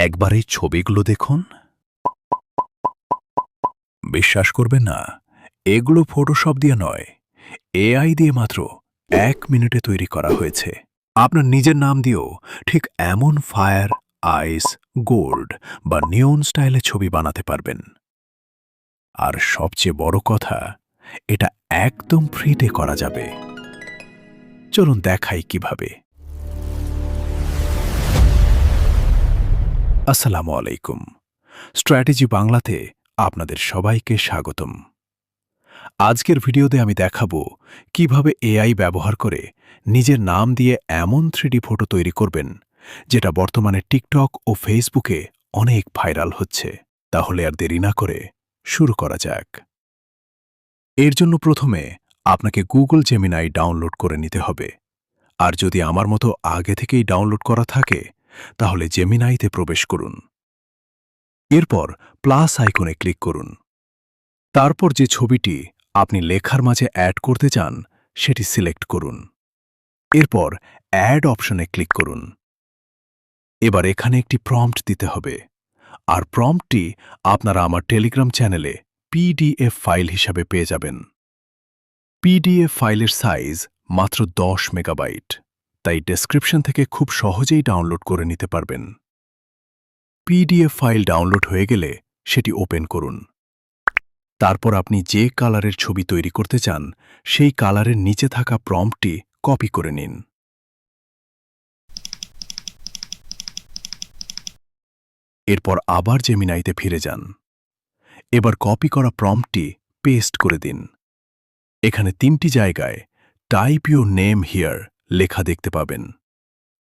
একবার এই ছবিগুলো দেখুন। বিশ্বাস করবেন না, এগুলো ফটোশপ দিয়ে নয়, এআই দিয়ে মাত্র 1 মিনিটে তৈরি করা হয়েছে। আপনার নিজের নাম দিয়েও ঠিক এমন ফায়ার, আইস, গোল্ড বা নিয়ন স্টাইলে ছবি বানাতে পারবেন। আর সবচেয়ে বড় কথা, এটা একদম ফ্রিতে করা যাবে। চলুন দেখাই কিভাবে। আসসালামু আলাইকুম। স্ট্র্যাটেজি বাংলাতে আপনাদের সবাইকে স্বাগতম। আজকের ভিডিওতে আমি দেখাবো কিভাবে এআই ব্যবহার করে নিজের নাম দিয়ে এমন 3D ফটো তৈরি করবেন, যেটা বর্তমানে টিকটক ও ফেসবুকে অনেক ভাইরাল হচ্ছে। তাহলে আর দেরি না করে শুরু করা যাক। এর জন্য প্রথমে আপনাকে গুগল জেমিনাই ডাউনলোড করে নিতে হবে। আর যদি আমার মতো আগে থেকেই ডাউনলোড করা থাকে, তাহলে জেমিনাইতে প্রবেশ করুন। এরপর প্লাস আইকনে ক্লিক করুন। তারপর যে ছবিটি আপনি লেখার মাঝে অ্যাড করতে চান সেটি সিলেক্ট করুন। এরপর অ্যাড অপশনে ক্লিক করুন। এবার এখানে একটি প্রম্পট দিতে হবে, আর প্রম্পটটি আপনারা আমার টেলিগ্রাম চ্যানেলে পিডিএফ ফাইল হিসাবে পেয়ে যাবেন। পিডিএফ ফাইলের সাইজ মাত্র 10 মেগাবাইট, তাই ডেসক্রিপশন থেকে খুব সহজেই ডাউনলোড করে নিতে পারবেন। পিডিএফ ফাইল ডাউনলোড হয়ে গেলে সেটি ওপেন করুন। তারপর আপনি যে কালারের ছবি তৈরি করতে চান সেই কালারের নিচে থাকা প্রম্পটটি কপি করে নিন। এরপর আবার জেমিনাইতে ফিরে যান। এবার কপি করা প্রম্পটটি পেস্ট করে দিন। এখানে 3টি জায়গায় টাইপ ইউর নেম হিয়ার লেখা দেখতে পাবেন।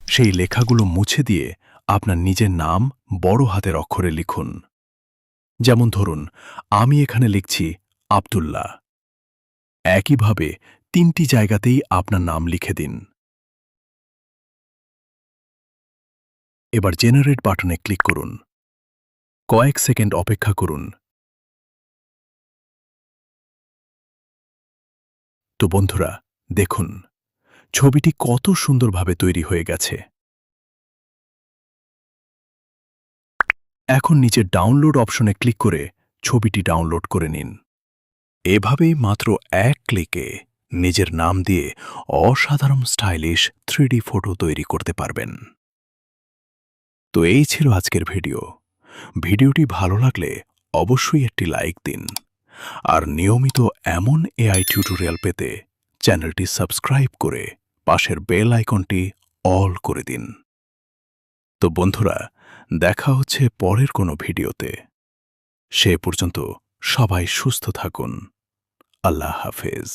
সেই লেখাগুলো মুছে দিয়ে আপনার নিজের নাম বড় হাতের অক্ষরে লিখুন। যেমন ধরুন, আমি এখানে লিখছি আব্দুল্লাহ। একইভাবে 3টি জায়গাতেই আপনার নাম লিখে দিন। এবার জেনারেট বাটনে ক্লিক করুন। কয়েক সেকেন্ড অপেক্ষা করুন। তো বন্ধুরা, দেখুন ছবিটি কত সুন্দরভাবে তৈরি হয়ে গেছে। এখন নিচে ডাউনলোড অপশনে ক্লিক করে ছবিটি ডাউনলোড করে নিন। এভাবেই মাত্র 1 ক্লিকে নিজের নাম দিয়ে অসাধারণ স্টাইলিশ 3D ফটো তৈরি করতে পারবেন। তো এই ছিল আজকের ভিডিও। ভিডিওটি ভালো লাগলে অবশ্যই একটি লাইক দিন। আর নিয়মিত এমন এআই টিউটোরিয়াল পেতে চ্যানেলটি সাবস্ক্রাইব করে পাশের বেল আইকনটি অল করে দিন। তো বন্ধুরা, দেখা হচ্ছে পরের কোনো ভিডিওতে। সে পর্যন্ত সবাই সুস্থ থাকুন। আল্লাহ হাফেজ।